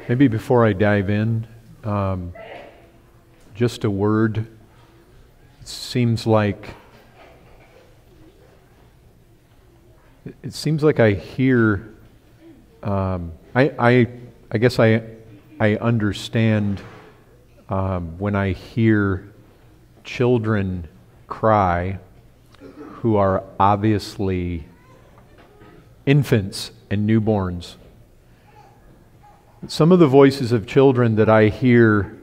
Maybe before I dive in, just a word. It seems like I hear. I guess I understand when I hear children cry who are obviously infants and newborns. Some of the voices of children that I hear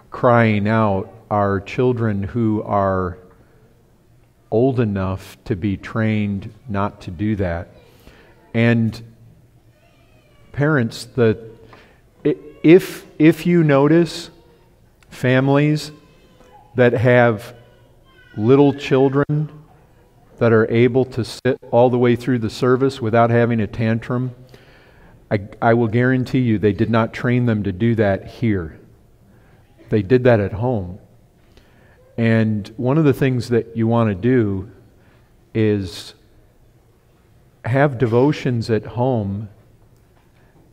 crying out are children who are old enough to be trained not to do that. And parents, if you notice families that have little children that are able to sit all the way through the service without having a tantrum, I will guarantee you they did not train them to do that here. They did that at home. And one of the things that you want to do is have devotions at home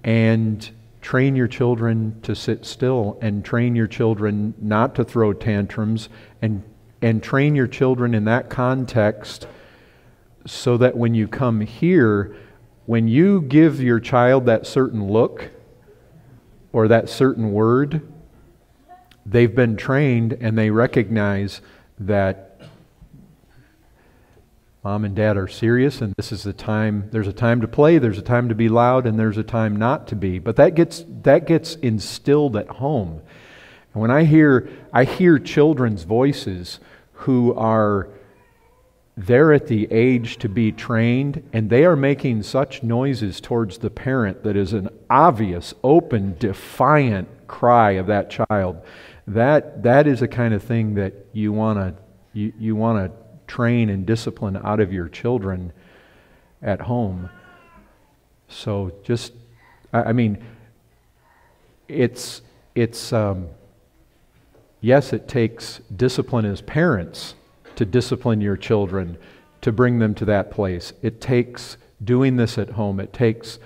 and train your children to sit still, and train your children not to throw tantrums, and train your children in that context so that when you come here, when you give your child that certain look or that certain word, they've been trained and they recognize that mom and dad are serious, and this is the time. There's a time to play, there's a time to be loud, and there's a time not to be. But that gets instilled at home. And when I hear children's voices who are they're at the age to be trained, and they are making such noises towards the parent that is an obvious, open, defiant cry of that child. That is the kind of thing that you want to train and discipline out of your children at home. So just, yes, it takes discipline as parents to discipline your children, to bring them to that place. It takes doing this at home. It takes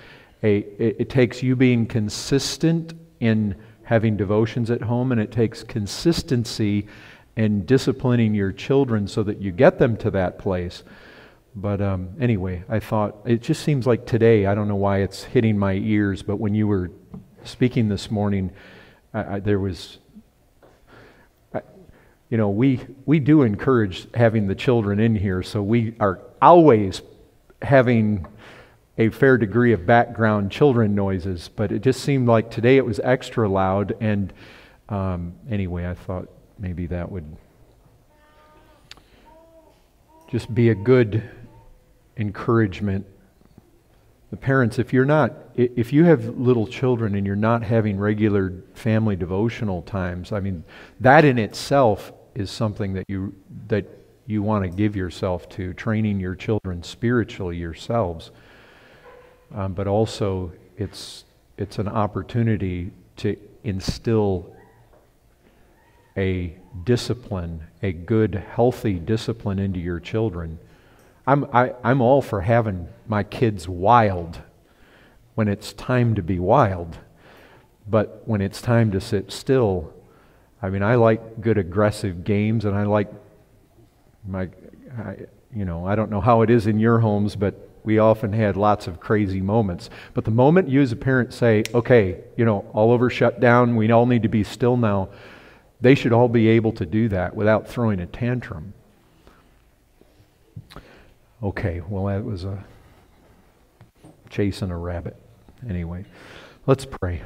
you being consistent in having devotions at home, and it takes consistency in disciplining your children so that you get them to that place. But anyway, I thought, it just seems like today, I don't know why it's hitting my ears, but when you were speaking this morning, there was... we do encourage having the children in here, so we are always having a fair degree of background children noises, but it just seemed like today it was extra loud, and anyway, I thought maybe that would just be a good encouragement. The parents, if you have little children and you're not having regular family devotional times, that in itself is something that you want to give yourself to, training your children spiritually yourselves. But also, it's an opportunity to instill a discipline, a good, healthy discipline into your children. I'm all for having my kids wild when it's time to be wild, but when it's time to sit still, I like good aggressive games, and I like I don't know how it is in your homes, but we often had lots of crazy moments. But the moment you as a parent say, okay, all over shut down, we all need to be still now, they should all be able to do that without throwing a tantrum. Okay, well, that was a chasing a rabbit. Anyway, let's pray.